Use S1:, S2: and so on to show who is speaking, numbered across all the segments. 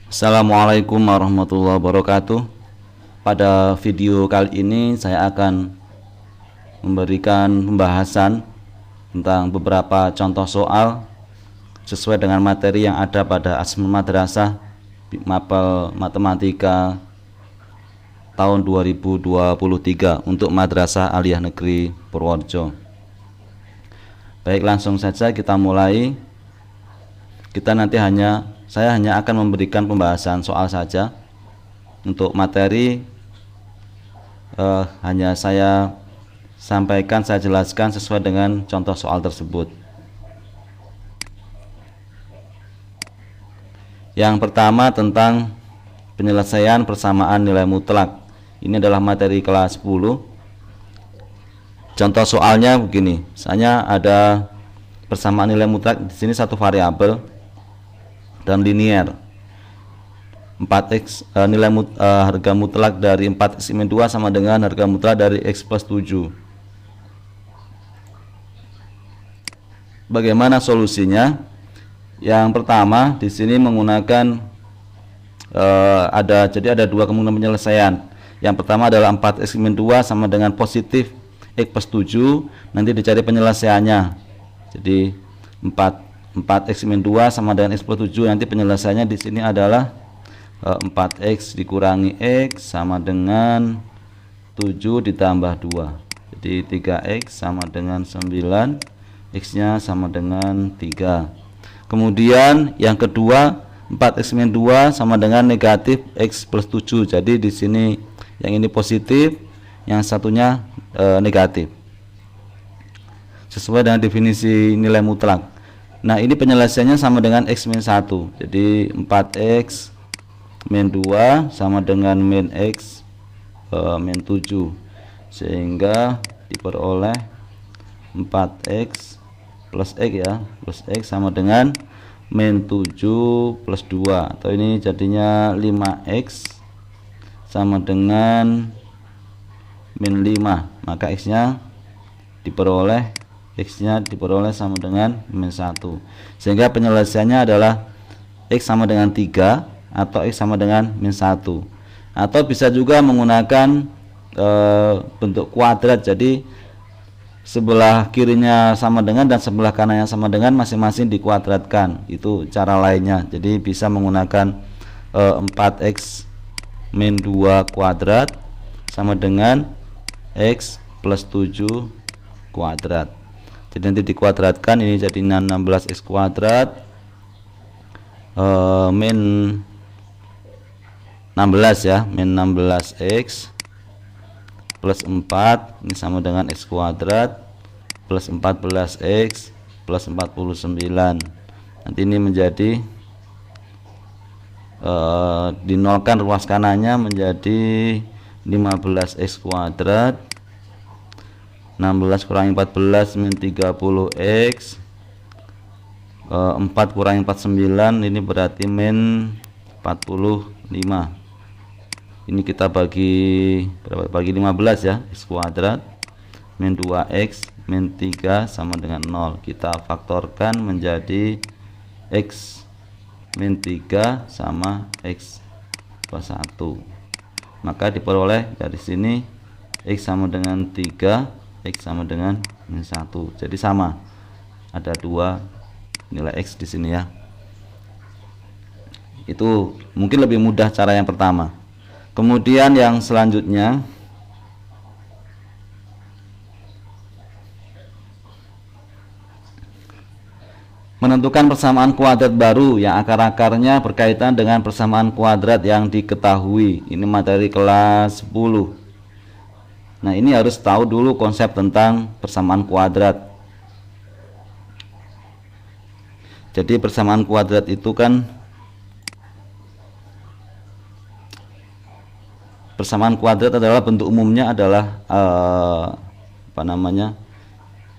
S1: Assalamualaikum warahmatullahi wabarakatuh. Pada video kali ini saya akan memberikan pembahasan tentang beberapa contoh soal sesuai dengan materi yang ada pada Asma Madrasah Mapel Matematika tahun 2023 untuk Madrasah Aliyah Negeri Purworejo. Baik, langsung saja kita mulai. Saya hanya akan memberikan pembahasan soal saja. Untuk materi hanya saya sampaikan, saya jelaskan sesuai dengan contoh soal tersebut. Yang pertama tentang penyelesaian persamaan nilai mutlak. Ini adalah materi kelas 10. Contoh soalnya begini. Misalnya ada persamaan nilai mutlak di sini satu variabel dan linear. 4x harga mutlak dari 4x min 2 sama dengan harga mutlak dari x plus 7. Bagaimana solusinya? Yang pertama di sini menggunakan ada dua kemungkinan penyelesaian. Yang pertama adalah 4x min 2 sama dengan positif x plus 7. Nanti dicari penyelesaiannya. Jadi 4x min 2 sama dengan x plus 7. Nanti penyelesaiannya di sini adalah 4x dikurangi x sama dengan 7 ditambah 2. Jadi 3x sama dengan 9, x-nya sama dengan 3. Kemudian yang kedua 4x min 2 sama dengan negatif x plus 7. Jadi di sini yang ini positif, yang satunya negatif. Sesuai dengan definisi nilai mutlak. Nah, ini penyelesaiannya sama dengan x min 1. Jadi 4x min 2 sama dengan min x min 7. Sehingga diperoleh 4x plus x ya, plus x sama dengan min 7 plus 2. Atau ini jadinya 5x sama dengan min 5. Maka x-nya diperoleh sama dengan min 1. Sehingga penyelesaiannya adalah x sama dengan 3 atau x sama dengan min 1. Atau bisa juga menggunakan bentuk kuadrat. Jadi sebelah kirinya sama dengan dan sebelah kanannya sama dengan, masing-masing dikuadratkan. Itu cara lainnya. Jadi bisa menggunakan 4x min 2 kuadrat sama dengan x plus 7 kuadrat. Jadi nanti dikuadratkan, ini jadi 16x kuadrat min 16 ya, min 16x plus 4 ini sama dengan x kuadrat plus 14x plus 49. Nanti ini menjadi dinolkan ruas kanannya menjadi 15x kuadrat, 16 kurangi 14 min 30x, 4 kurangi 49 ini berarti min 45. Ini kita bagi 15 ya, x kuadrat min 2x min 3 sama dengan 0. Kita faktorkan menjadi x min 3 sama x plus 1. Maka diperoleh dari sini x sama dengan 3, x sama dengan min 1. Jadi sama. Ada dua nilai x di sini ya. Itu mungkin lebih mudah cara yang pertama. Kemudian yang selanjutnya menentukan persamaan kuadrat baru yang akar-akarnya berkaitan dengan persamaan kuadrat yang diketahui. Ini materi kelas 10. Nah, ini harus tahu dulu konsep tentang persamaan kuadrat. Jadi persamaan kuadrat itu kan, persamaan kuadrat adalah bentuk umumnya adalah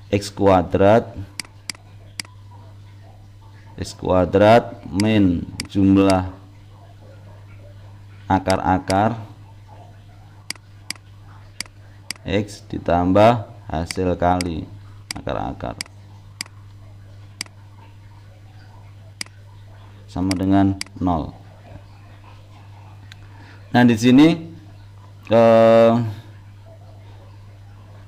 S1: x kuadrat min jumlah akar-akar x ditambah hasil kali akar-akar sama dengan 0. Nah, di sini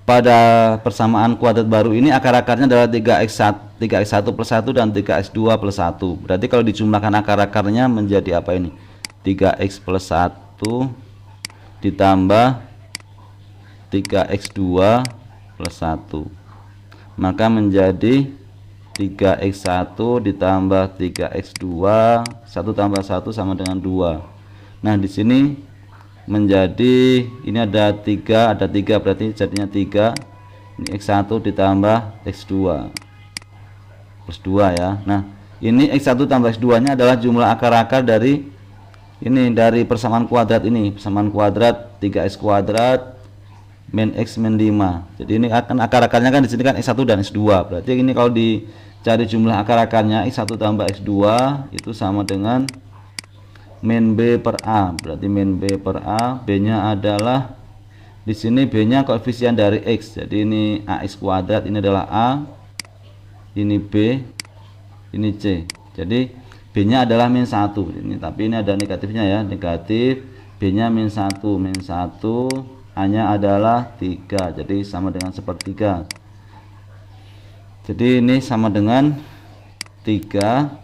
S1: pada persamaan kuadrat baru ini akar-akarnya adalah 3x1 plus 1 dan 3x2 plus 1. Berarti kalau dijumlahkan akar-akarnya menjadi apa ini? 3x plus 1 ditambah 3x2 plus 1. Maka menjadi 3x1 ditambah 3x2, 1 tambah 1 sama dengan 2. Nah, di sini menjadi ini ada 3 berarti jadinya 3. Ini x1 ditambah x2 plus 2 ya. Nah, ini x1 tambah x2 nya adalah jumlah akar-akar dari ini, dari persamaan kuadrat ini, persamaan kuadrat 3x kuadrat min x min 5. Jadi ini akan akar-akarnya kan di sini kan x1 dan x2. Berarti ini kalau dicari jumlah akar-akarnya x1 tambah x2 itu sama dengan min b per a. Berarti min b per a, b-nya adalah di sini b-nya koefisien dari x. Jadi ini ax kuadrat, ini adalah a, ini b, ini c. Jadi b-nya adalah min 1. Ini tapi ini ada negatifnya ya, negatif. B-nya min 1, A-nya adalah 3, jadi sama dengan sepertiga. Jadi ini sama dengan 3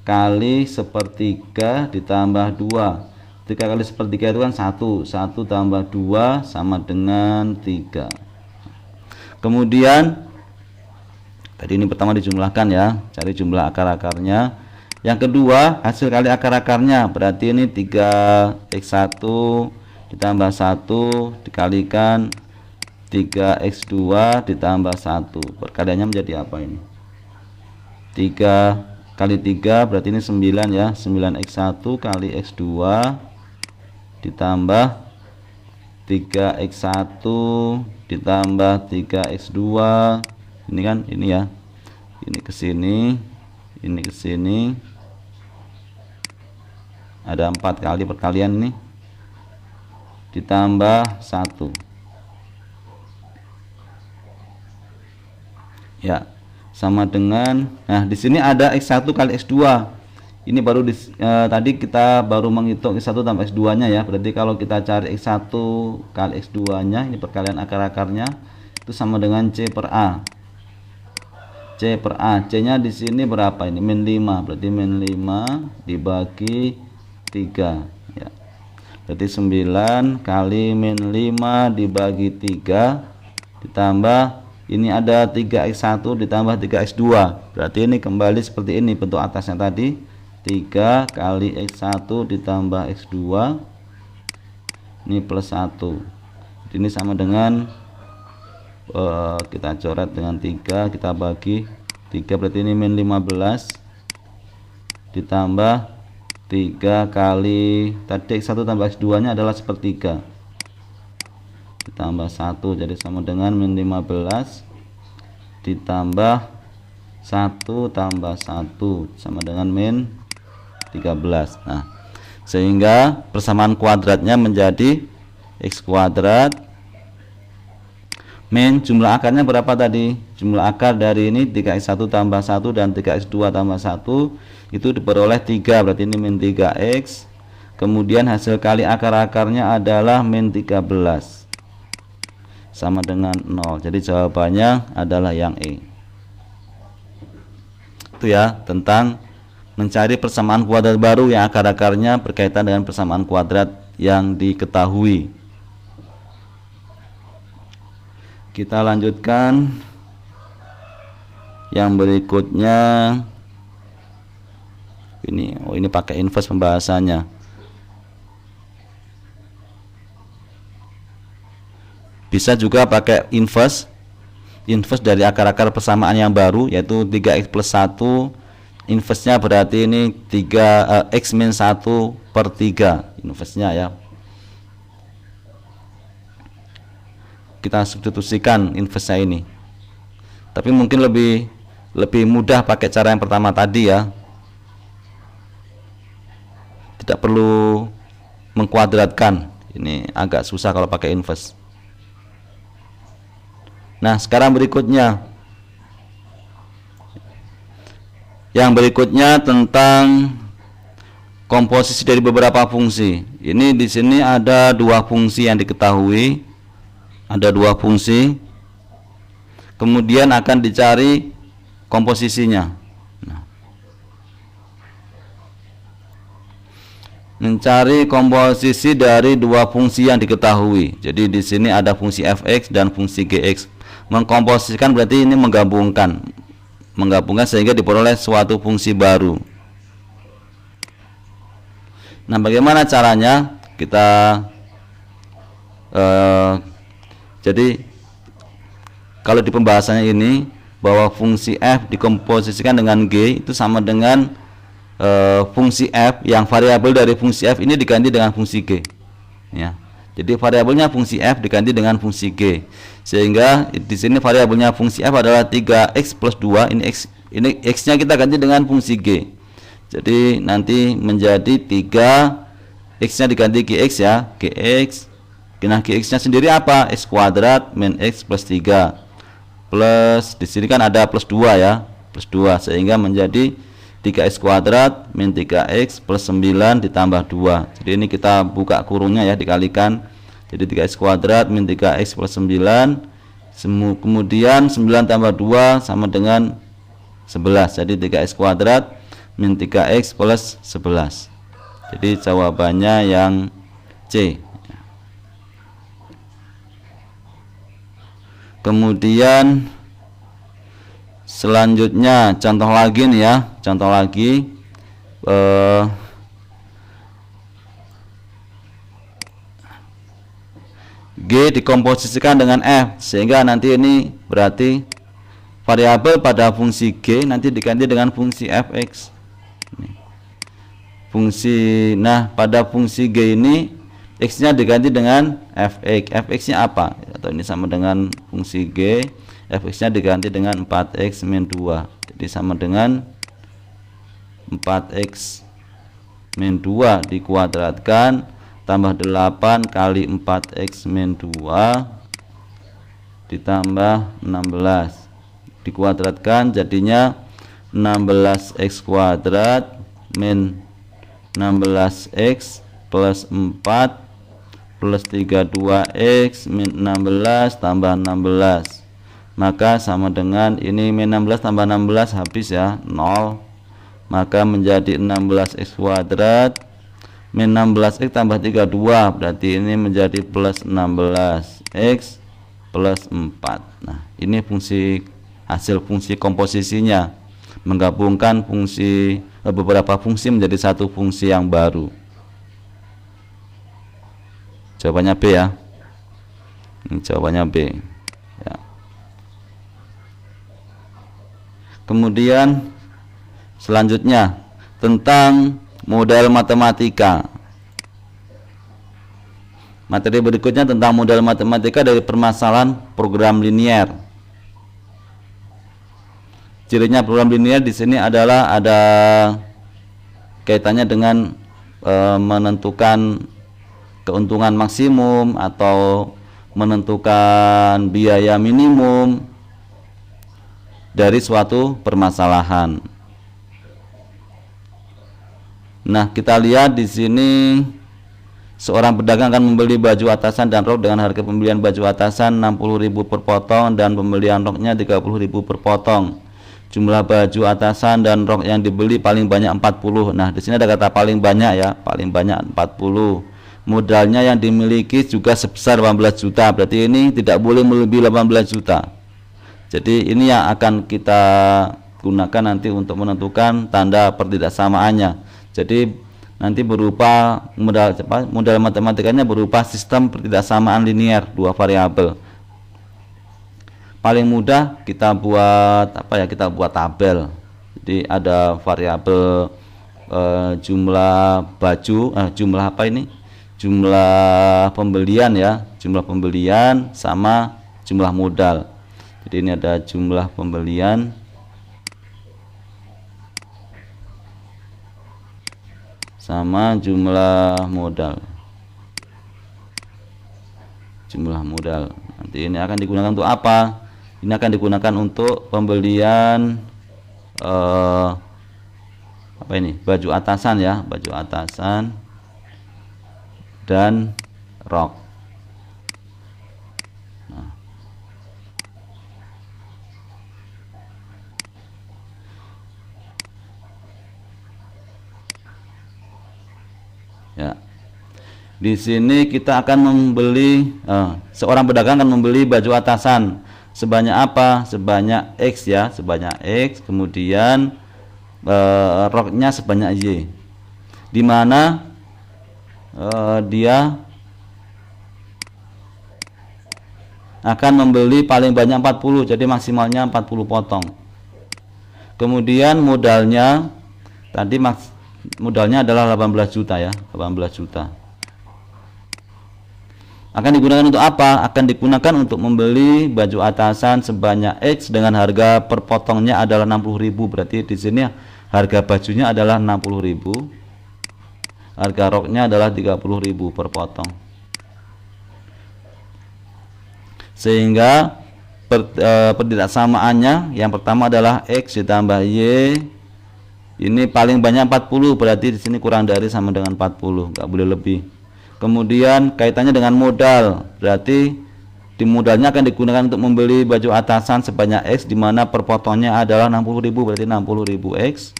S1: kali sepertiga ditambah 2. 3 kali sepertiga itu kan 1 tambah 2 sama dengan 3. Kemudian tadi ini pertama dijumlahkan ya, cari jumlah akar-akarnya. Yang kedua hasil kali akar-akarnya, berarti ini 3x1 ditambah 1 dikalikan 3x2 ditambah 1. Perkaliannya menjadi apa ini? 3 kali 3 berarti ini 9 ya. 9x1 kali x2 ditambah 3x1 ditambah 3x2. Ini kan ini ya. Ini ke sini, ini ke sini. Ada 4 kali perkalian ini. Ditambah 1 ya, sama dengan, nah di sini ada x1 kali x2. Ini baru tadi kita baru menghitung x1 tambah x2 nya ya. Berarti kalau kita cari x1 kali x2 nya, ini perkalian akar-akarnya, itu sama dengan c per a. C per a, c nya di sini berapa ini? Min 5. Berarti min 5 dibagi 3 ya. Berarti 9 kali min 5 dibagi 3 ditambah ini ada 3x1 ditambah 3x2. Berarti ini kembali seperti ini bentuk atasnya tadi, 3 kali x1 ditambah x2 ini plus 1. Ini sama dengan kita coret dengan 3, kita bagi 3, berarti ini min 15 ditambah 3 kali tadi x1 tambah x2 nya adalah sepertiga ditambah 1, jadi sama dengan min 15 ditambah 1 tambah 1 sama dengan min 13. Nah, sehingga persamaan kuadratnya menjadi x kuadrat min jumlah akarnya berapa tadi? Jumlah akar dari ini 3x1 tambah 1 dan 3x2 tambah 1 itu diperoleh 3, berarti ini min 3x. Kemudian hasil kali akar-akarnya adalah min 13 sama dengan 0. Jadi jawabannya adalah yang E. Itu ya, tentang mencari persamaan kuadrat baru yang akar-akarnya berkaitan dengan persamaan kuadrat yang diketahui. Kita lanjutkan yang berikutnya. Ini pakai inverse pembahasannya. Bisa juga pakai inverse dari akar-akar persamaan yang baru, yaitu 3x plus 1. Inverse-nya berarti ini 3x min 1 per 3 inverse-nya ya. Kita substitusikan inverse-nya ini. Tapi mungkin lebih mudah pakai cara yang pertama tadi ya. Tidak perlu mengkuadratkan. Ini agak susah kalau pakai inverse. Nah, sekarang berikutnya. Yang berikutnya tentang komposisi dari beberapa fungsi. Ini di sini ada dua fungsi yang diketahui, ada dua fungsi. Kemudian akan dicari komposisinya. Nah, mencari komposisi dari dua fungsi yang diketahui. Jadi di sini ada fungsi fx dan fungsi gx. Mengkomposisikan berarti ini menggabungkan sehingga diperoleh suatu fungsi baru. Nah, bagaimana caranya? Jadi kalau di pembahasannya ini bahwa fungsi f dikomposisikan dengan g itu sama dengan fungsi f yang variabel dari fungsi f ini diganti dengan fungsi g, ya. Jadi variabelnya fungsi f diganti dengan fungsi g, sehingga di sini variabelnya fungsi f adalah 3x plus 2. Ini x-nya kita ganti dengan fungsi g. Jadi nanti menjadi 3, x-nya diganti gx, ya, gx. Nah, gx-nya sendiri apa? X kuadrat min x plus 3 plus di sini kan ada plus 2, ya, plus 2, sehingga menjadi 3x kuadrat min 3x plus 9 ditambah 2. Jadi ini kita buka kurungnya, ya, dikalikan. Jadi 3x kuadrat min 3x plus 9, kemudian 9 tambah 2 sama dengan 11. Jadi 3x kuadrat min 3x plus 11. Jadi jawabannya yang C. Kemudian selanjutnya contoh lagi nih, ya, contoh lagi G dikomposisikan dengan F, sehingga nanti ini berarti variabel pada fungsi G nanti diganti dengan fungsi fx. Nah, pada fungsi G ini x-nya diganti dengan fx. Fx-nya apa? Atau ini sama dengan fungsi G, fx-nya diganti dengan 4x min 2. Jadi sama dengan 4x min 2 dikuadratkan tambah 8 kali 4x min 2 ditambah 16 dikuadratkan jadinya 16x kuadrat min 16x plus 4 plus 32x min 16 tambah 16, maka sama dengan ini min 16 tambah 16 habis, ya, 0, maka menjadi 16x kuadrat min 16x tambah 32, berarti ini menjadi plus 16x plus 4. Nah, ini hasil fungsi komposisinya, menggabungkan beberapa fungsi menjadi satu fungsi yang baru. Jawabannya B, ya. Ini jawabannya B, ya. Kemudian selanjutnya tentang model matematika. Materi berikutnya tentang model matematika dari permasalahan program linier. Cirinya program linier di sini adalah ada kaitannya dengan menentukan keuntungan maksimum atau menentukan biaya minimum dari suatu permasalahan. Nah, kita lihat di sini seorang pedagang akan membeli baju atasan dan rok dengan harga pembelian baju atasan 60.000 per potong dan pembelian roknya 30.000 per potong. Jumlah baju atasan dan rok yang dibeli paling banyak 40. Nah, di sini ada kata paling banyak, ya, paling banyak 40. Modalnya yang dimiliki juga sebesar 18 juta. Berarti ini tidak boleh melebihi 18 juta. Jadi ini yang akan kita gunakan nanti untuk menentukan tanda pertidaksamaannya. Jadi nanti berupa modal matematikanya berupa sistem pertidaksamaan linier dua variabel. Paling mudah kita buat kita buat tabel. Jadi ada variabel jumlah baju, jumlah pembelian, ya, jumlah pembelian sama jumlah modal. Jadi ini ada jumlah pembelian sama jumlah modal. Jumlah modal. Nanti ini akan digunakan untuk apa? Ini akan digunakan untuk pembelian apa ini, baju atasan ya, baju atasan dan rok. Nah. Ya. Di sini kita akan membeli, seorang pedagang akan membeli baju atasan sebanyak apa? Sebanyak X ya, sebanyak X. Kemudian roknya sebanyak Y. Di mana dia akan membeli paling banyak 40, jadi maksimalnya 40 potong. Kemudian modalnya tadi modalnya adalah 18 juta ya, 18 juta. Akan digunakan untuk apa? Akan digunakan untuk membeli baju atasan sebanyak X dengan harga per potongnya adalah 60.000. Berarti di sini harga bajunya adalah 60.000. Harga roknya adalah 30.000 per potong. Sehingga pertidaksamaannya yang pertama adalah X ditambah Y. Ini paling banyak 40, berarti di sini kurang dari sama dengan 40, nggak boleh lebih. Kemudian kaitannya dengan modal, berarti di modalnya akan digunakan untuk membeli baju atasan sebanyak X, di mana per potongnya adalah 60.000, berarti 60.000 X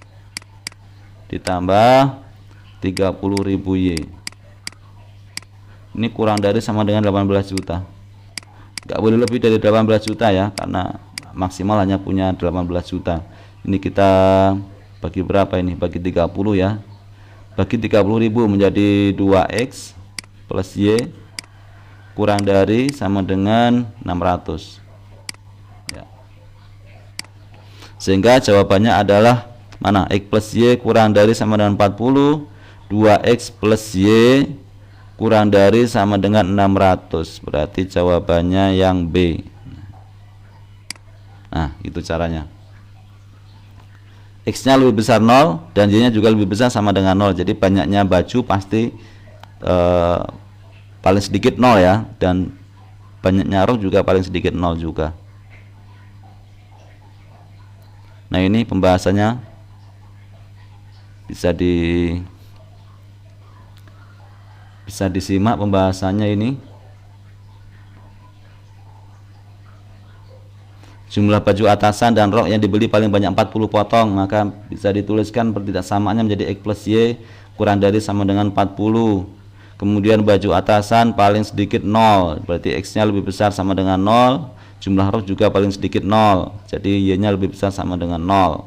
S1: ditambah 30.000 Y. Ini kurang dari sama dengan 18 juta. Nggak boleh lebih dari 18 juta ya, karena maksimal hanya punya 18 juta. Ini kita bagi berapa ini? Bagi 30 ya. Bagi 30.000 menjadi 2X plus Y kurang dari sama dengan 600 ya. Sehingga jawabannya adalah mana? X plus Y kurang dari sama dengan 40, 2X plus Y kurang dari sama dengan 600, berarti jawabannya yang B. Nah, itu caranya. X nya lebih besar 0 dan Y nya juga lebih besar sama dengan 0, jadi banyaknya baju pasti paling sedikit 0 ya, dan banyaknya rok juga paling sedikit 0 juga. Nah, ini pembahasannya bisa disimak pembahasannya ini. Jumlah baju atasan dan rok yang dibeli paling banyak 40 potong, maka bisa dituliskan pertidaksamaannya menjadi X plus Y kurang dari sama dengan 40. Kemudian baju atasan paling sedikit 0, berarti X nya lebih besar sama dengan 0. Jumlah rok juga paling sedikit 0, jadi Y nya lebih besar sama dengan 0.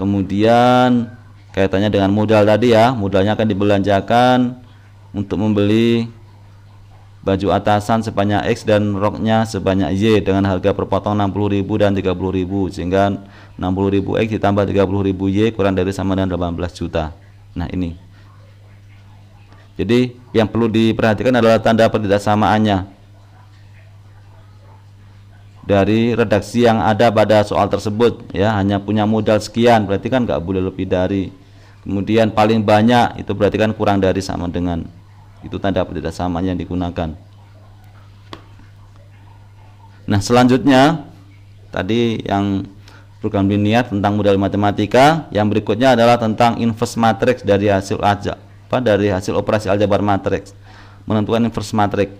S1: Kemudian kaitannya dengan modal tadi ya, modalnya akan dibelanjakan untuk membeli baju atasan sebanyak X dan roknya sebanyak Y dengan harga per potong 60.000 dan 30.000, sehingga 60.000 X ditambah 30.000 Y kurang dari sama dengan 18 juta. Nah, ini jadi yang perlu diperhatikan adalah tanda pertidaksamaannya dari redaksi yang ada pada soal tersebut ya, hanya punya modal sekian, berarti kan nggak boleh lebih dari. Kemudian paling banyak itu berarti kan kurang dari sama dengan, itu tanda pertidaksamaannya yang digunakan. Nah, selanjutnya tadi yang program linear tentang modal matematika, yang berikutnya adalah tentang inverse matrix dari hasil dari hasil operasi aljabar matriks, menentukan inverse matrix.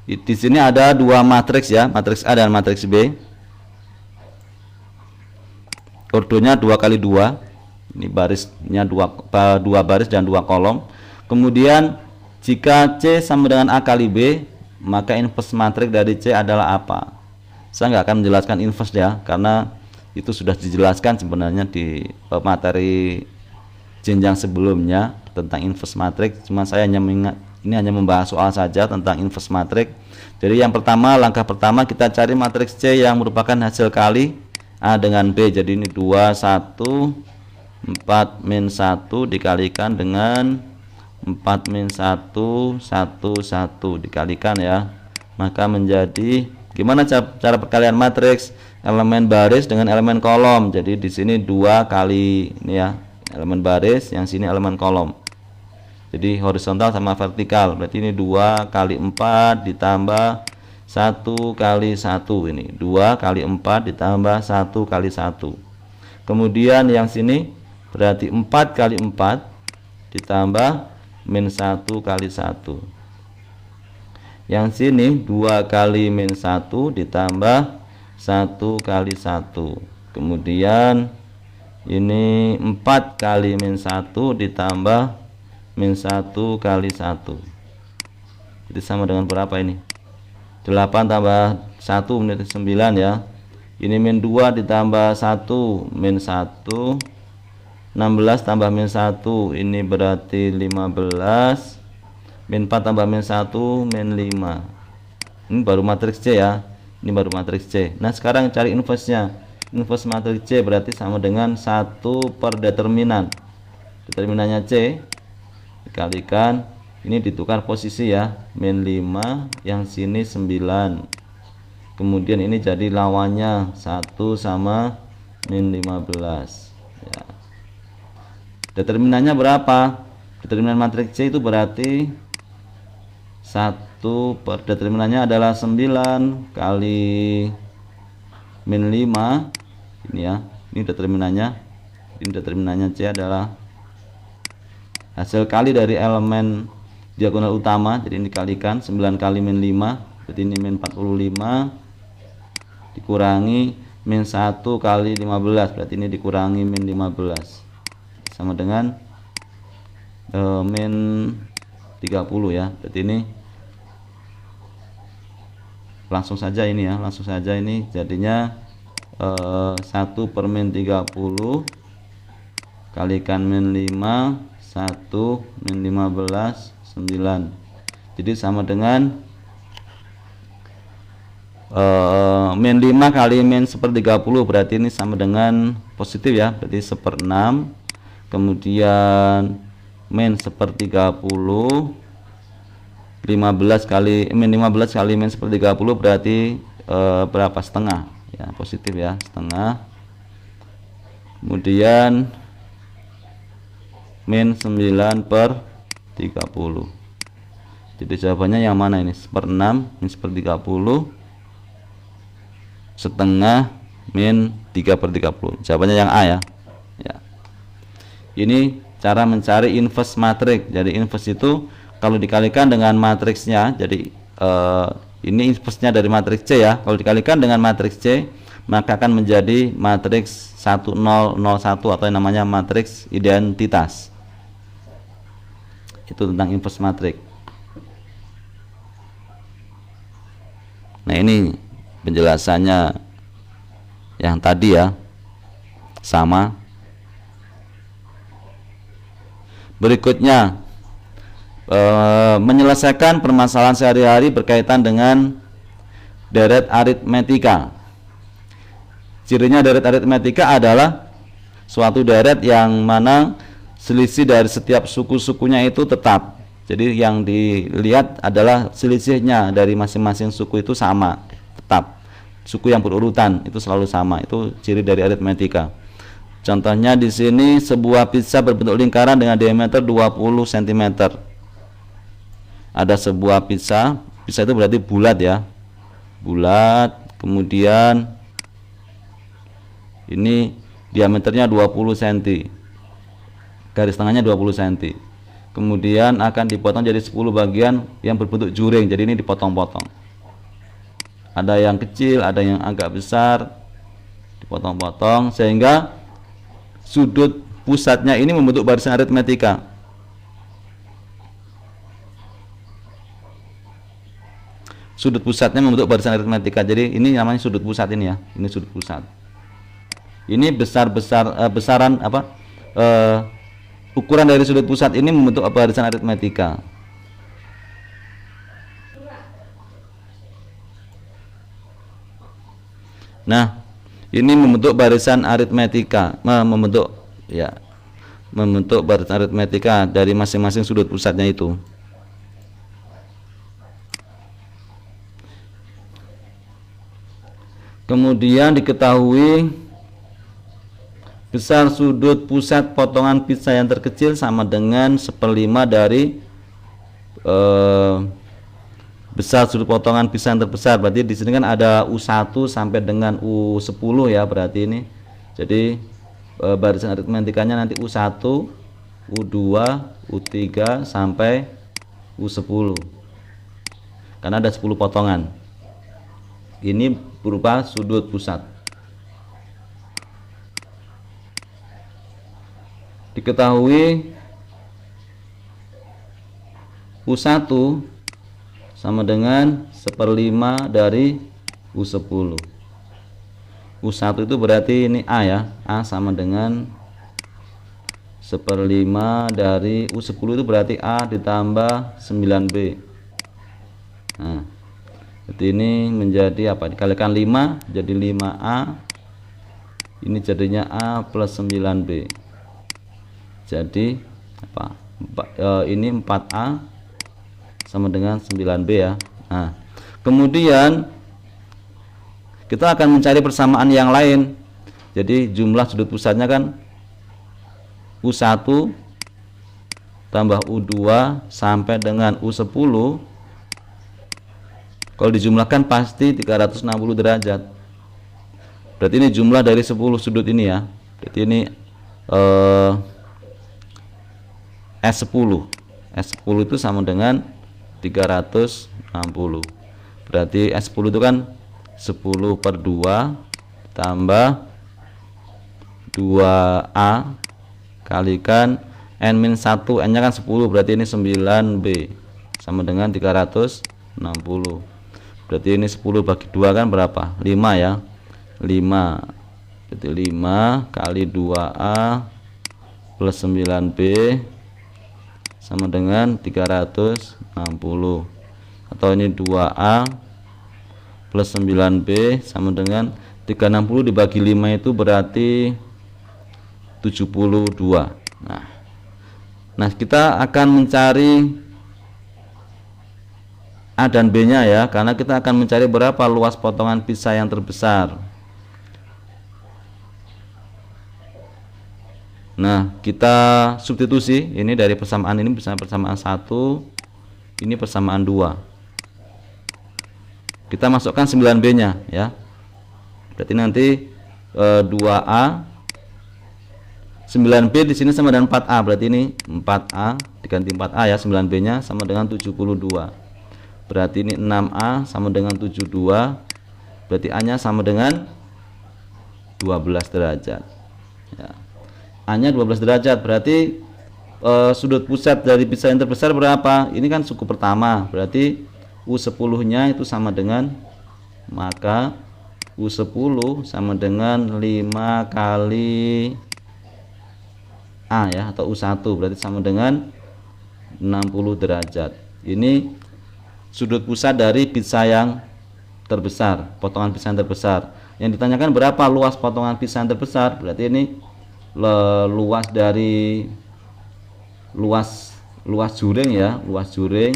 S1: Di sini ada dua matriks ya, matriks A dan matriks B. Ordonya 2x2. Ini barisnya dua baris dan 2 kolom. Kemudian jika C sama dengan A kali B, maka inverse matriks dari C adalah apa? Saya nggak akan menjelaskan inverse ya, karena itu sudah dijelaskan sebenarnya di materi jenjang sebelumnya tentang inverse matrix. Cuma saya hanya ini hanya membahas soal saja tentang inverse matrix. Jadi yang pertama, langkah pertama kita cari matriks C yang merupakan hasil kali A dengan B. Jadi ini 2 1 4 min 1 dikalikan dengan 4 min 1 1 1 dikalikan ya, maka menjadi gimana cara perkalian matriks? Elemen baris dengan elemen kolom. Jadi di sini 2 kali ini ya, elemen baris, yang sini elemen kolom. Jadi horizontal sama vertikal, berarti ini 2 kali 4 ditambah 1 kali 1, ini 2 kali 4 ditambah 1 kali 1. Kemudian yang sini berarti 4 kali 4 ditambah min 1 kali 1. Yang sini 2 kali min 1 ditambah 1 kali 1. Kemudian ini 4 kali min 1 ditambah min 1 kali 1. Jadi sama dengan berapa ini? 8 tambah 1 menjadi 9 ya. Ini min 2 ditambah 1 min 1, 16 tambah min 1 ini berarti 15, min 4 tambah min 1 min 5. Ini baru matriks C ya. Ini baru matriks C. Nah sekarang cari inverse-nya. Inverse matriks C berarti sama dengan 1 per determinan. Determinannya C dikalikan, ini ditukar posisi ya, min 5, yang sini 9. Kemudian ini jadi lawannya 1 sama min 15 ya. Determinannya berapa? Determinan matriks C itu berarti 1 per determinannya adalah 9 kali min 5 ini ya. Ini determinannya. Ini determinannya C adalah hasil kali dari elemen diagonal utama, jadi ini dikalikan 9 kali min 5, berarti ini min 45 dikurangi min 1 kali 15, berarti ini dikurangi min 15 sama dengan min 30 ya. Berarti ini langsung saja ini ya, langsung saja ini jadinya 1 per min 30 kalikan min 5, 1 min 15, 9. Jadi sama dengan min 5 kali min 1/30, berarti ini sama dengan positif ya, berarti 1/6. Kemudian min 1/30, 15 kali min 15 kali min 1/30 berarti berapa? Setengah ya, positif ya, setengah. Kemudian min 9/30. Jadi jawabannya yang mana ini? 1/6 min 1/30 setengah min 3/30. Jawabannya yang A ya. Ya. Ini cara mencari inverse matriks. Jadi inverse itu kalau dikalikan dengan matriksnya, jadi ini inverse-nya dari matriks C ya. Kalau dikalikan dengan matriks C, maka akan menjadi matriks 1001 atau yang namanya matriks identitas. Itu tentang inverse matriks. Nah ini penjelasannya yang tadi ya, sama. Berikutnya menyelesaikan permasalahan sehari-hari berkaitan dengan deret aritmetika. Cirinya deret aritmetika adalah suatu deret yang mana selisih dari setiap suku-sukunya itu tetap. Jadi yang dilihat adalah selisihnya dari masing-masing suku itu sama, tetap. Suku yang berurutan itu selalu sama. Itu ciri dari aritmetika. Contohnya di sini sebuah pizza berbentuk lingkaran dengan diameter 20 cm. Ada sebuah pizza itu berarti bulat ya. Bulat, kemudian ini diameternya 20 cm. Garis tengahnya 20 cm. Kemudian akan dipotong jadi 10 bagian yang berbentuk juring. Jadi ini dipotong-potong. Ada yang kecil, ada yang agak besar, dipotong-potong sehingga sudut pusatnya ini membentuk barisan aritmetika. Sudut pusatnya membentuk barisan aritmetika. Jadi ini namanya sudut pusat ini ya. Ini sudut pusat. Ini besaran apa? Ukuran dari sudut pusat ini membentuk barisan aritmetika. Nah, ini membentuk barisan aritmetika, membentuk barisan aritmetika dari masing-masing sudut pusatnya itu. Kemudian diketahui besar sudut pusat potongan pizza yang terkecil sama dengan 1/5 dari besar sudut potongan pizza yang terbesar. Berarti di sini kan ada U1 sampai dengan U10 ya, berarti ini. Jadi barisan aritmetikanya nanti U1, U2, U3 sampai U10. Karena ada 10 potongan. Ini berupa sudut pusat. Diketahui U1 sama dengan 1/5 dari U10. U1 itu berarti ini A ya. A sama dengan 1/5 dari U10 itu berarti A ditambah 9B. Nah, jadi ini menjadi apa? Dikalikan 5 jadi 5A. Ini jadinya A plus 9B. Jadi apa? Ini 4A sama dengan 9B ya. Nah, kemudian kita akan mencari persamaan yang lain. Jadi jumlah sudut pusatnya kan U1 tambah U2 sampai dengan U10. Kalau dijumlahkan pasti 360 derajat. Berarti ini jumlah dari 10 sudut ini ya. Berarti ini S10. S10 itu sama dengan 360. Berarti S10 itu kan 10/2 tambah 2A kalikan N-1, N nya kan 10, berarti ini 9B sama dengan 360. Berarti ini 10 bagi 2 kan berapa? 5 ya. 5. Jadi 5 kali 2A plus 9B sama dengan 360. Atau ini 2A plus 9B sama dengan 360 dibagi 5 itu berarti 72. Nah, kita akan mencari A dan B nya ya, karena kita akan mencari berapa luas potongan pizza yang terbesar. Nah, kita substitusi ini dari persamaan ini bisa persamaan 1, ini persamaan 2. Kita masukkan 9B nya ya. Berarti nanti 2A 9B di sini sama dengan 4A, berarti ini 4A diganti 4A ya, 9B nya sama dengan 72. Berarti ini 6A sama dengan 72. Berarti A nya sama dengan 12 derajat ya. A nya 12 derajat berarti sudut pusat dari pizza yang terbesar berapa? Ini kan suku pertama, berarti U10 nya itu sama dengan, maka U10 sama dengan 5 kali A ya, atau U1 berarti sama dengan 60 derajat. Ini sudut pusat dari pizza yang terbesar, potongan pizza yang terbesar. Yang ditanyakan berapa luas potongan pizza yang terbesar, berarti ini luas dari luas juring ya, luas juring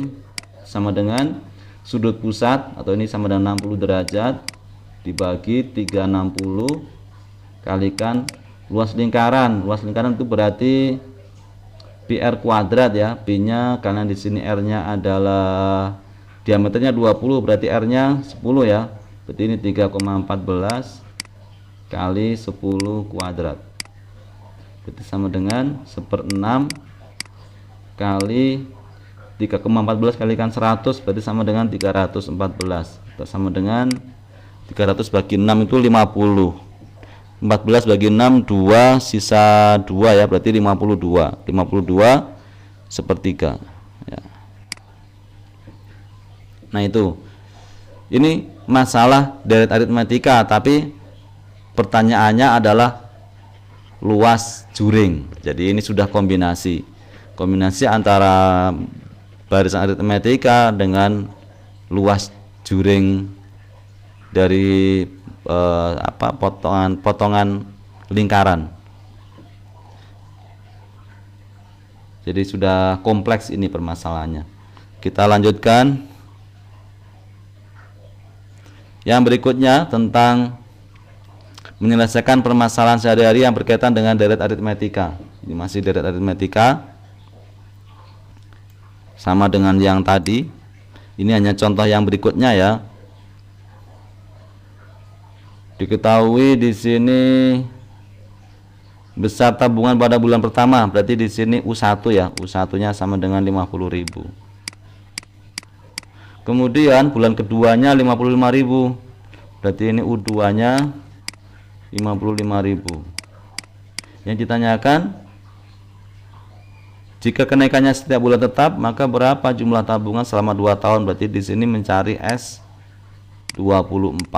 S1: sama dengan sudut pusat, atau ini sama dengan 60 derajat dibagi 360 kalikan luas lingkaran. Luas lingkaran itu berarti PR kuadrat ya. B nya karena di sini R nya adalah diameternya 20, berarti R nya 10 ya. Berarti ini 3,14 kali 10 kuadrat. Berarti sama dengan 1/6 kali 3,14 kalikan 100, berarti sama dengan 314. Sama dengan 300 bagi 6 itu 50. 14 bagi 6 2, sisa 2 ya, berarti 52. 52 sepertiga ya. Nah, itu ini masalah deret aritmetika, tapi pertanyaannya adalah luas juring. Jadi ini sudah kombinasi antara barisan aritmetika dengan luas juring dari potongan lingkaran. Jadi sudah kompleks ini permasalahannya. Kita lanjutkan. Yang berikutnya tentang menyelesaikan permasalahan sehari-hari yang berkaitan dengan deret aritmetika. Ini masih deret aritmetika, sama dengan yang tadi. Ini hanya contoh yang berikutnya ya. Diketahui di sini besar tabungan pada bulan pertama, berarti di sini U1 ya, U1-nya sama dengan 50.000. Kemudian bulan keduanya 55.000, berarti ini U2-nya 55.000. Yang ditanyakan, jika kenaikannya setiap bulan tetap, maka berapa jumlah tabungan selama 2 tahun? Berarti di sini mencari S24.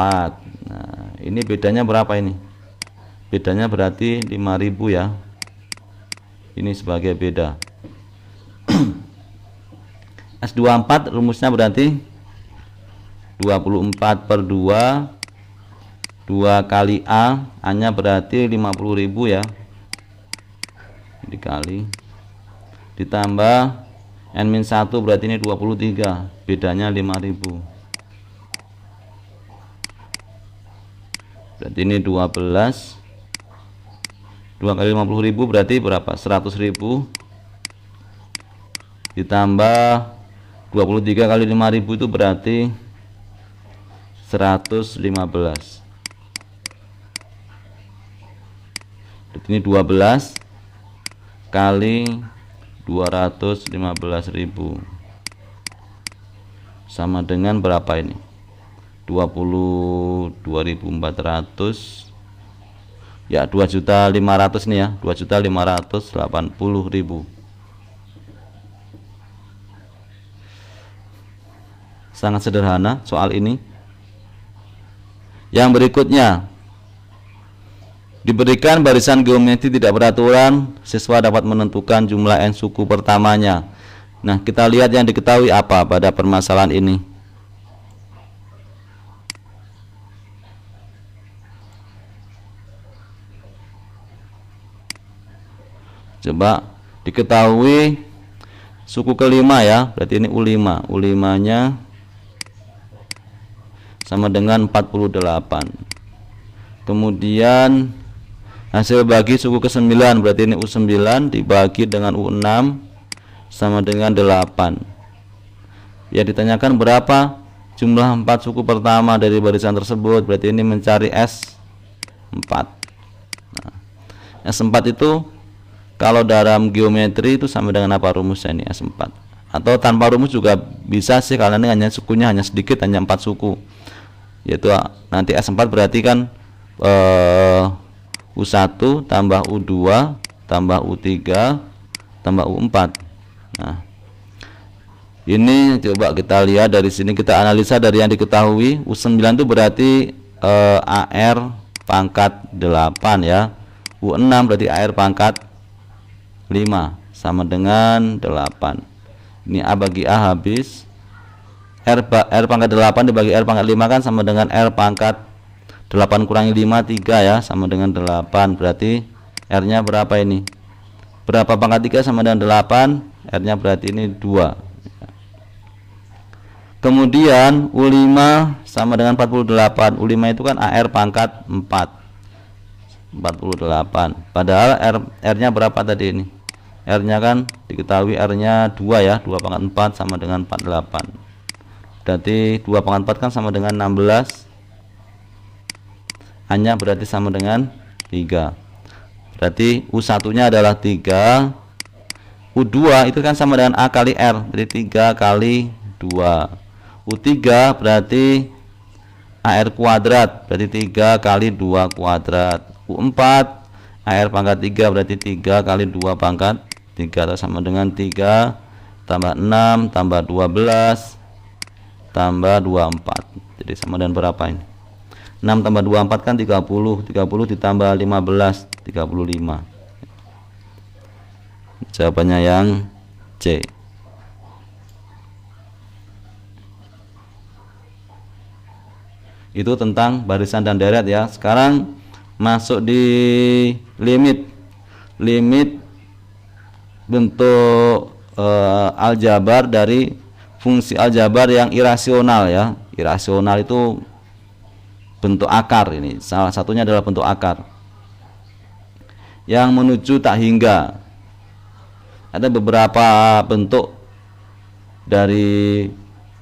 S1: Nah, ini bedanya berapa ini? Bedanya berarti 5.000 ya. Ini sebagai beda. S24 rumusnya berarti 24 per 2 kali A-nya berarti 50.000 ya, dikali ditambah N-1 berarti ini 23, bedanya 5.000, berarti ini 12, 2 kali 50.000 berarti berapa? 100.000 ditambah 23 kali 5.000 itu berarti 115. Ini 12 kali 215.000 sama dengan berapa ini? 22.400 ya, 2.500.000 nih ya, 2.580.000. Sangat sederhana soal ini. Yang berikutnya, diberikan barisan geometri tidak beraturan, siswa dapat menentukan jumlah N suku pertamanya. Nah, kita lihat yang diketahui apa pada permasalahan ini. Coba diketahui suku kelima ya, berarti ini U5. U5-nya sama dengan 48. Kemudian hasil bagi suku ke-9, berarti ini U9 dibagi dengan U6 sama dengan 8. Ya, ditanyakan berapa jumlah 4 suku pertama dari barisan tersebut, berarti ini mencari S4. Nah, S4 itu kalau dalam geometri itu sama dengan apa rumusnya ini? S4. Atau tanpa rumus juga bisa sih, karena ini hanya sukunya hanya sedikit, hanya 4 suku. Yaitu nanti S4 berarti kan U1 tambah U2 tambah U3 tambah U4. Nah, ini coba kita lihat dari sini, kita analisa dari yang diketahui. U9 itu berarti AR pangkat 8 ya. U6 berarti AR pangkat 5 sama dengan 8. Ini A bagi A habis. R pangkat 8 dibagi R pangkat 5 kan sama dengan R pangkat 8 kurangi 5, 3 ya, sama dengan 8. Berarti R nya berapa ini? Berapa pangkat 3 sama dengan 8? R nya berarti ini 2. Kemudian U5 sama dengan 48. U5 itu kan AR pangkat 4, 48. Padahal R nya berapa tadi ini? R nya kan diketahui R nya 2 ya, 2 pangkat 4 sama dengan 48. Berarti 2 pangkat 4 kan sama dengan 16. A-nya berarti sama dengan 3. Berarti U1 nya adalah 3. U2 itu kan sama dengan A kali R, berarti 3 kali 2. U3 berarti AR kuadrat, berarti 3 kali 2 kuadrat. U4 AR pangkat 3 berarti 3 kali 2 pangkat 3, atau sama dengan 3 tambah 6 tambah 12 tambah 24. Jadi sama dengan berapa ini? 6 tambah 24 kan 30. 30 ditambah 15, 35. Jawabannya yang C. Itu tentang barisan dan deret ya. Sekarang masuk di limit bentuk aljabar dari fungsi aljabar yang irasional ya. Irasional itu bentuk akar, ini salah satunya adalah bentuk akar yang menuju tak hingga. Ada beberapa bentuk dari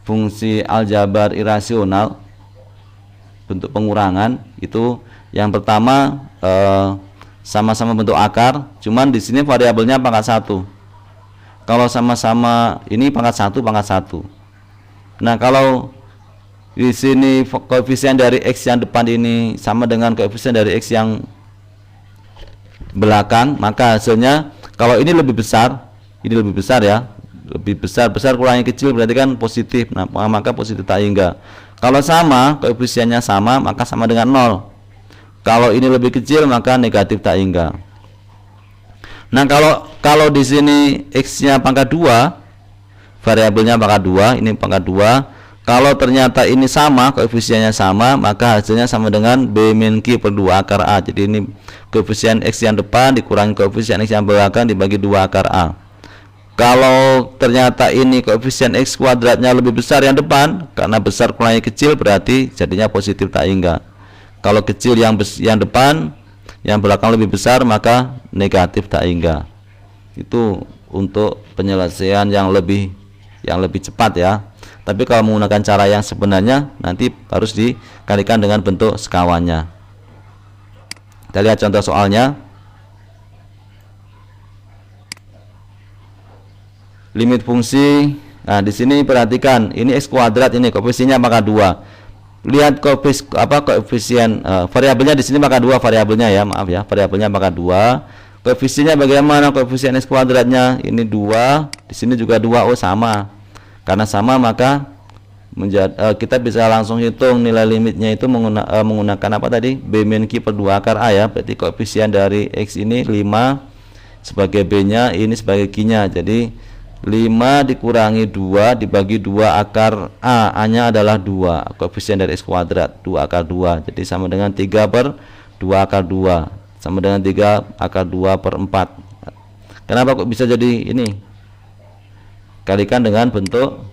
S1: fungsi aljabar irasional, bentuk pengurangan itu. Yang pertama sama-sama bentuk akar, cuman di sini variabelnya pangkat 1. Kalau sama-sama ini pangkat 1 pangkat 1. Nah, kalau di sini koefisien dari X yang depan ini sama dengan koefisien dari X yang belakang, maka hasilnya kalau ini lebih besar, ini lebih besar ya, lebih besar, besar kurangi kecil berarti kan positif. Nah, maka positif tak hingga. Kalau sama, koefisiennya sama, maka sama dengan 0. Kalau ini lebih kecil maka negatif tak hingga. Nah, kalau di sini X-nya pangkat 2, variabelnya pangkat 2, ini pangkat 2. Kalau ternyata ini sama, koefisiennya sama, maka hasilnya sama dengan B min Q per 2 akar A. Jadi ini koefisien X yang depan dikurangi koefisien X yang belakang dibagi 2 akar A. Kalau ternyata ini koefisien X kuadratnya lebih besar yang depan, karena besar kurangi kecil berarti jadinya positif tak hingga. Kalau kecil yang depan, yang belakang lebih besar, maka negatif tak hingga. Itu untuk penyelesaian yang lebih cepat ya. Tapi kalau menggunakan cara yang sebenarnya nanti harus dikalikan dengan bentuk sekawannya. Kita lihat contoh soalnya. Limit fungsi. Nah, di sini perhatikan, ini X kuadrat, ini koefisiennya pangkat 2. Lihat koefisien variabelnya di sini pangkat 2 variabelnya ya, maaf ya, variabelnya pangkat 2. Koefisiennya bagaimana? Koefisien X kuadratnya ini 2, di sini juga 2. Oh, sama. Karena sama maka kita bisa langsung hitung nilai limitnya itu menggunakan apa tadi? B min Q per 2 akar A ya. Berarti koefisien dari X ini 5 sebagai B-nya, ini sebagai Q-nya. Jadi 5 dikurangi 2 dibagi 2 akar A, A-nya adalah 2, koefisien dari X kuadrat 2 akar 2, jadi sama dengan 3 per 2 akar 2, sama dengan 3 akar 2 per 4. Kenapa kok bisa jadi ini? Kalikan dengan bentuk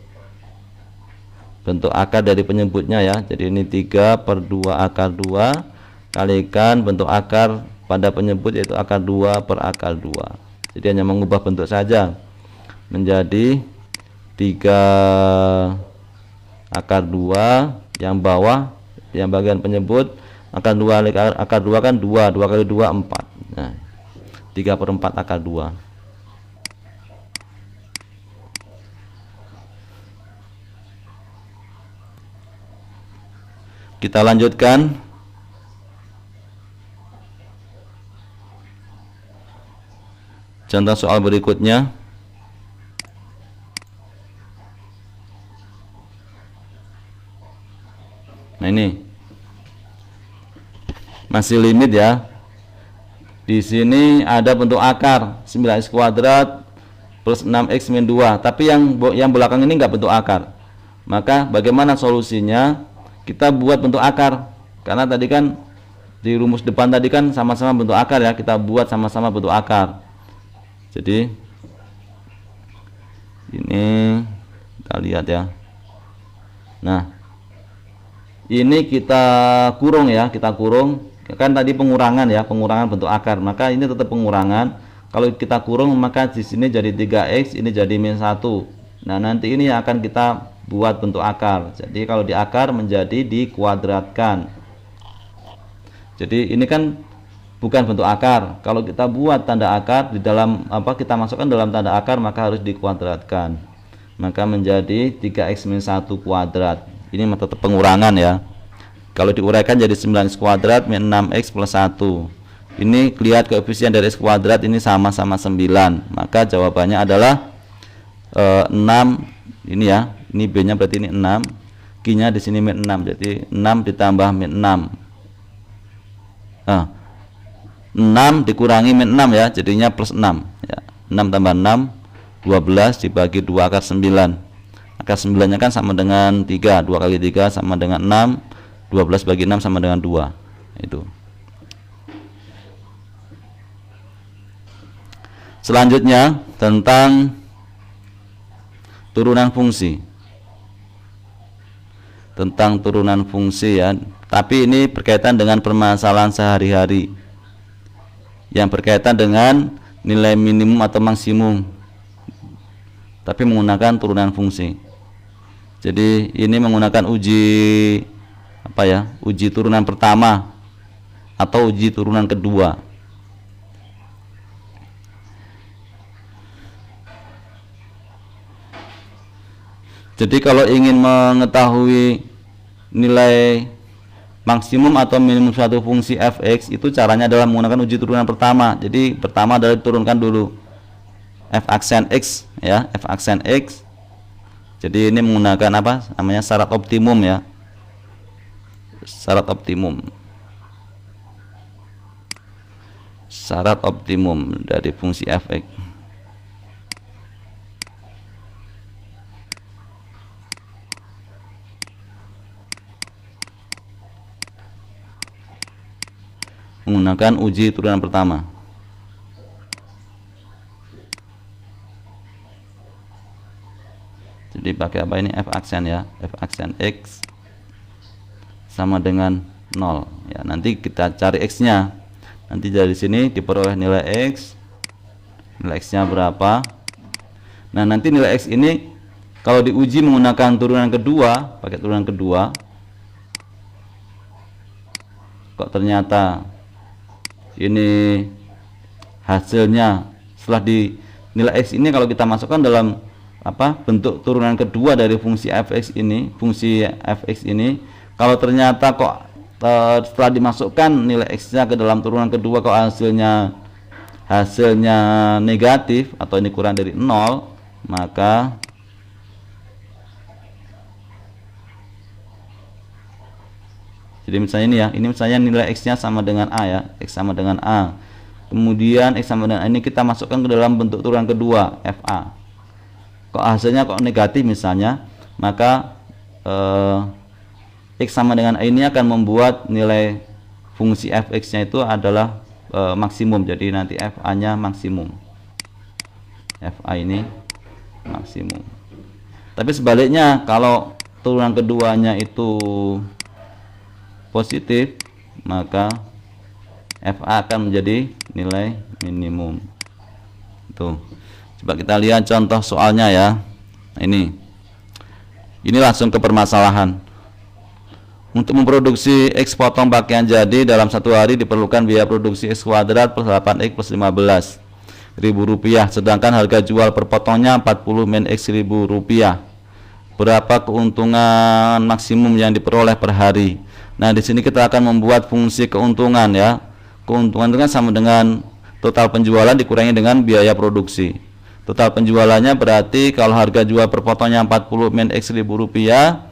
S1: akar dari penyebutnya ya. Jadi ini 3 per 2 akar 2 kalikan bentuk akar pada penyebut, yaitu akar 2 per akar 2. Jadi hanya mengubah bentuk saja, menjadi 3 akar 2 yang bawah, yang bagian penyebut akar 2 kan 2 kali 2 4. Nah, 3 per 4 akar 2. Kita lanjutkan. Contoh soal berikutnya. Nah, ini masih limit ya. Di sini ada bentuk akar 9x kuadrat plus 6x min 2, tapi yang belakang ini enggak bentuk akar. Maka bagaimana solusinya? Kita buat bentuk akar, karena tadi kan di rumus depan tadi kan sama-sama bentuk akar ya. Kita buat sama-sama bentuk akar. Jadi ini kita lihat ya. Nah, ini kita kurung ya, kita kurung. Kan tadi pengurangan ya, pengurangan bentuk akar. Maka ini tetap pengurangan. Kalau kita kurung maka di sini jadi 3x, ini jadi min 1. Nah, nanti ini akan kita buat bentuk akar. Jadi kalau di akar menjadi dikuadratkan. Jadi ini kan bukan bentuk akar. Kalau kita buat tanda akar di dalam kita masukkan dalam tanda akar, maka harus dikuadratkan. Maka menjadi 3x min 1 kuadrat. Ini tetap pengurangan ya. Kalau diuraikan jadi 9x kuadrat min 6x plus 1. Ini lihat koefisien dari x kuadrat ini sama-sama 9. Maka jawabannya adalah 6 ini ya. Ini B-nya berarti ini 6. Q-nya di sini min 6. Jadi 6 ditambah min 6. 6 dikurangi min 6 ya, jadinya plus 6 ya. 6 tambah 6 12 dibagi 2 akar 9. Akar 9 nya kan sama dengan 3. 2 kali 3 sama dengan 6. 12 bagi 6 sama dengan 2. Itu. Selanjutnya tentang turunan fungsi. Tentang turunan fungsi ya. Tapi ini berkaitan dengan permasalahan sehari-hari, yang berkaitan dengan nilai minimum atau maksimum, tapi menggunakan turunan fungsi. Jadi ini menggunakan uji uji turunan pertama atau uji turunan kedua. Jadi kalau ingin mengetahui nilai maksimum atau minimum suatu fungsi fx, itu caranya adalah menggunakan uji turunan pertama. Jadi pertama adalah diturunkan dulu f aksen x ya, f aksen x. Jadi ini menggunakan apa namanya, syarat optimum ya, syarat optimum, syarat optimum dari fungsi fx. Menggunakan uji turunan pertama. Jadi pakai apa ini, f aksen ya, f aksen x sama dengan 0 ya. Nanti kita cari x-nya. Nanti dari sini diperoleh nilai x. Nilai x-nya berapa? Nah, nanti nilai x ini kalau diuji menggunakan turunan kedua, pakai turunan kedua, kok ternyata ini hasilnya setelah di nilai x ini kalau kita masukkan dalam apa bentuk turunan kedua dari fungsi fx ini, fungsi fx ini, kalau ternyata kok setelah dimasukkan nilai x-nya ke dalam turunan kedua kok hasilnya negatif atau ini kurang dari 0, maka jadi misalnya ini ya, ini misalnya nilai x-nya sama dengan a ya, x sama dengan a. Kemudian x sama dengan a ini kita masukkan ke dalam bentuk turunan kedua fa. Kok hasilnya kok negatif misalnya, maka x sama dengan a ini akan membuat nilai fungsi fx-nya itu adalah maksimum. Jadi nanti fa-nya maksimum. Fa ini maksimum. Tapi sebaliknya kalau turunan keduanya itu positif, maka fa akan menjadi nilai minimum. Tuh. Coba kita lihat contoh soalnya ya. Ini langsung ke permasalahan. Untuk memproduksi X potong pakaian jadi dalam satu hari diperlukan biaya produksi X kuadrat plus 8X plus 15.000 rupiah, sedangkan harga jual per potongnya 40 min X ribu rupiah. Berapa keuntungan maksimum yang diperoleh per hari? Nah, di sini kita akan membuat fungsi keuntungan ya. Keuntungan itu kan sama dengan total penjualan dikurangi dengan biaya produksi. Total penjualannya berarti kalau harga jual per potongnya 40 min X ribu rupiah,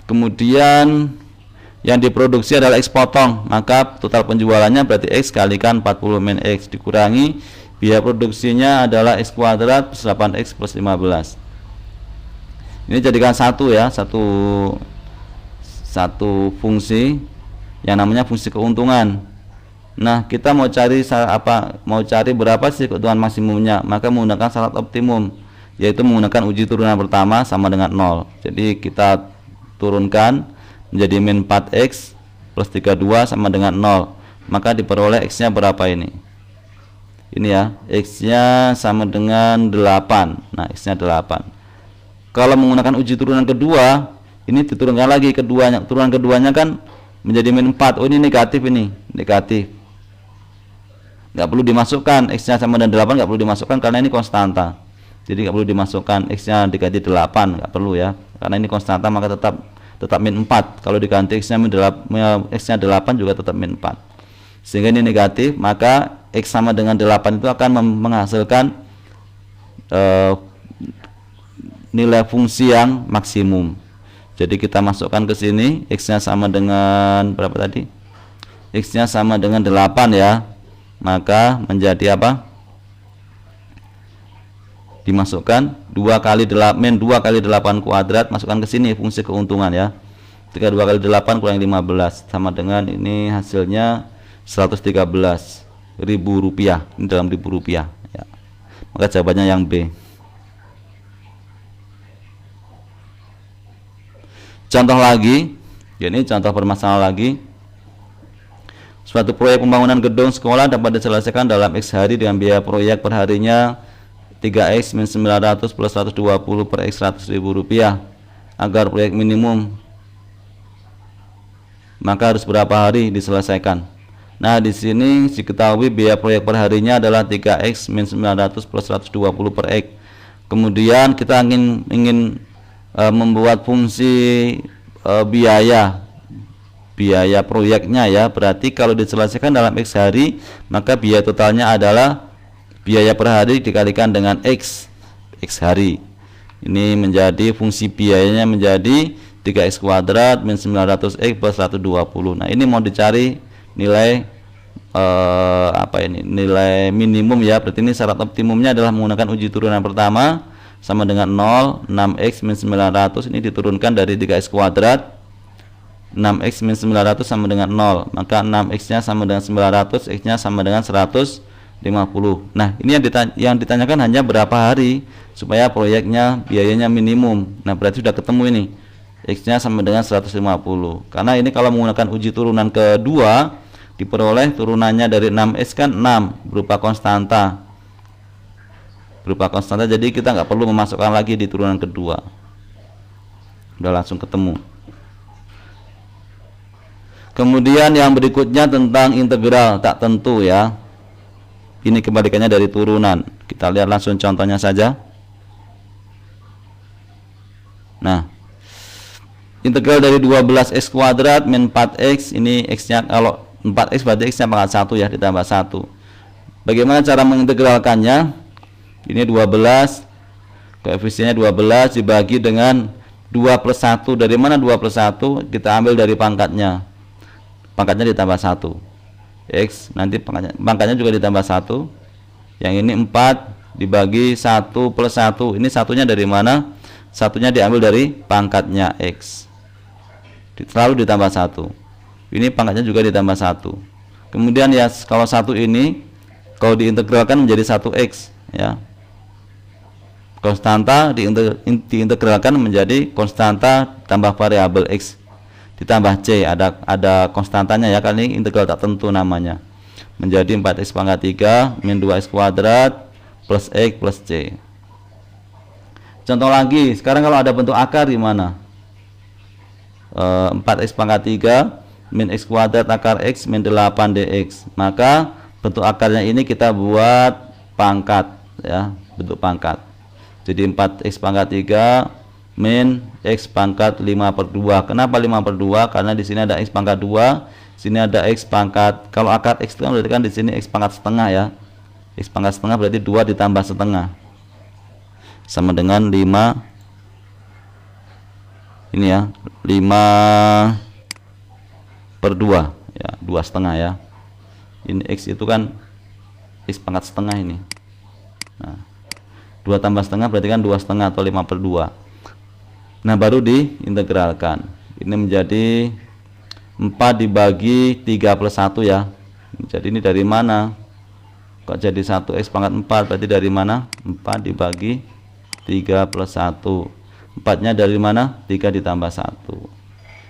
S1: kemudian yang diproduksi adalah X potong, maka total penjualannya berarti X kalikan 40 min X dikurangi biaya produksinya adalah X kuadrat plus 8X plus 15. Ini jadikan satu ya, satu fungsi yang namanya fungsi keuntungan. Nah, kita mau cari berapa sih keuntungan maksimumnya, maka menggunakan syarat optimum, yaitu menggunakan uji turunan pertama sama dengan 0. Jadi kita turunkan menjadi min 4x plus 32 sama dengan 0, maka diperoleh x-nya berapa ini ya, x-nya sama dengan 8. Nah, x-nya 8. Kalau menggunakan uji turunan kedua, ini diturunkan lagi turunan keduanya kan menjadi min 4. Oh, ini negatif, nggak perlu dimasukkan, x-nya sama dengan 8 nggak perlu dimasukkan karena ini konstanta. Jadi nggak perlu dimasukkan x-nya diganti 8, nggak perlu ya, karena ini konstanta, maka tetap min 4. Kalau diganti x-nya 8 juga tetap min 4, sehingga ini negatif. Maka x sama dengan 8 itu akan menghasilkan nilai fungsi yang maksimum. Jadi kita masukkan ke sini, x-nya sama dengan berapa tadi? X-nya sama dengan 8 ya. Maka menjadi apa? Dimasukkan 2 kali 8 kuadrat, masukkan ke sini fungsi keuntungan ya. 3 2 kali 8 kurang 15 sama dengan ini hasilnya 113.000 rupiah. Ini dalam ribu rupiah ya. Maka jawabannya yang B. Contoh lagi, ini contoh permasalahan lagi. Suatu proyek pembangunan gedung sekolah dapat diselesaikan dalam X hari dengan biaya proyek perharinya 3X min 900 plus 120 per X 100.000 rupiah. Agar proyek minimum, maka harus berapa hari diselesaikan? Nah, di sini diketahui biaya proyek perharinya adalah 3X min 900 plus 120 per X. Kemudian kita ingin membuat fungsi biaya proyeknya ya. Berarti kalau diselesaikan dalam X hari, maka biaya totalnya adalah biaya per hari dikalikan dengan X hari. Ini menjadi fungsi biayanya menjadi 3x kuadrat min 900x plus 120. Nah, ini mau dicari nilai nilai minimum ya. Berarti ini syarat optimumnya adalah menggunakan uji turunan pertama sama dengan 0, 6x min 900 ini diturunkan dari 3x kuadrat. 6x min 900 sama dengan 0, maka 6x nya sama dengan 900, x nya sama dengan 150. Nah, ini yang ditanyakan hanya berapa hari supaya proyeknya biayanya minimum. Nah, berarti sudah ketemu ini, x nya sama dengan 150. Karena ini kalau menggunakan uji turunan kedua, diperoleh turunannya dari 6x kan 6 berupa konstanta, jadi kita nggak perlu memasukkan lagi di turunan kedua, udah langsung ketemu. Kemudian yang berikutnya tentang integral tak tentu ya. Ini kebalikannya dari turunan. Kita lihat langsung contohnya saja. Nah, integral dari 12x kuadrat min 4x, ini x nya kalau 4x berarti x nya pangkat 1 ya, ditambah 1. Bagaimana cara mengintegralkannya? Ini 12, koefisiennya 12 dibagi dengan 2 plus 1. Dari mana 2 plus 1? Kita ambil dari pangkatnya ditambah 1. X nanti pangkatnya juga ditambah 1. Yang ini 4 dibagi 1 plus 1. Ini satunya dari mana? Satunya diambil dari pangkatnya X, selalu ditambah 1. Ini pangkatnya juga ditambah 1. Kemudian ya, kalau 1 ini kalau diintegralkan menjadi 1x ya, konstanta diintegralkan menjadi konstanta tambah variabel x ditambah c, ada konstantanya ya, kali ini integral tak tentu namanya, menjadi 4x pangkat 3 min 2x kuadrat plus x plus c. Contoh lagi, sekarang kalau ada bentuk akar gimana? 4x pangkat 3 min x kuadrat akar x min 8 dx. Maka bentuk akarnya ini kita buat pangkat ya, bentuk pangkat. Jadi 4x pangkat 3 min x pangkat 5/2. Kenapa 5/2? Karena di sini ada x pangkat 2, sini ada x pangkat, kalau akar x itu kan berarti kan di sini x pangkat setengah ya. X pangkat setengah berarti 2 ditambah setengah sama dengan 5 ini ya, 5/2 ya, 2 setengah ya. Ini x itu kan x pangkat setengah ini. Nah, 2 tambah setengah berarti kan 2 setengah atau 5/2. Nah, baru diintegralkan. Ini menjadi 4 dibagi 3 plus 1 ya. Jadi ini dari mana? Kok jadi 1x pangkat 4? Berarti dari mana? 4 dibagi 3 plus 1. 4 nya dari mana? 3 ditambah 1.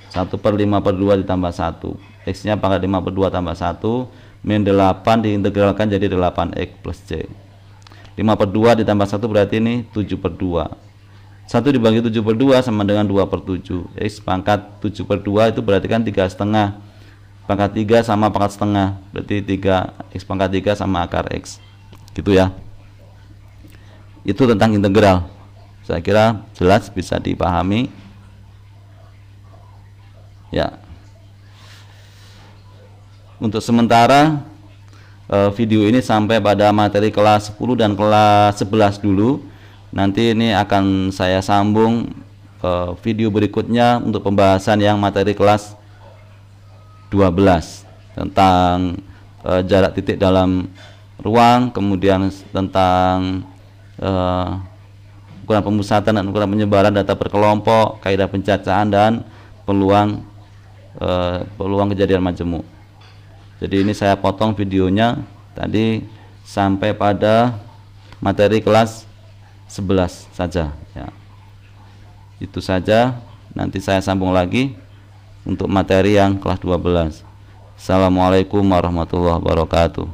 S1: 1/5/2 ditambah 1. X nya pangkat 5/2 tambah 1 min 8 diintegralkan jadi 8x plus c. 5/2 ditambah 1 berarti ini 7/2. 1 dibagi 7/2 sama dengan 2/7. X pangkat 7/2 itu berarti kan 3,5. Pangkat 3 sama pangkat setengah, berarti 3 x pangkat 3 sama akar x. Gitu ya. Itu tentang integral. Saya kira jelas, bisa dipahami. Ya. Untuk sementara video ini sampai pada materi kelas 10 dan kelas 11 dulu. Nanti ini akan saya sambung video berikutnya untuk pembahasan yang materi kelas 12 tentang jarak titik dalam ruang, kemudian tentang ukuran pemusatan dan ukuran penyebaran data per kelompok, kaidah pencacahan dan peluang kejadian majemuk. Jadi ini saya potong videonya tadi sampai pada materi kelas 11 saja ya. Itu saja, nanti saya sambung lagi untuk materi yang kelas 12. Assalamualaikum warahmatullahi wabarakatuh.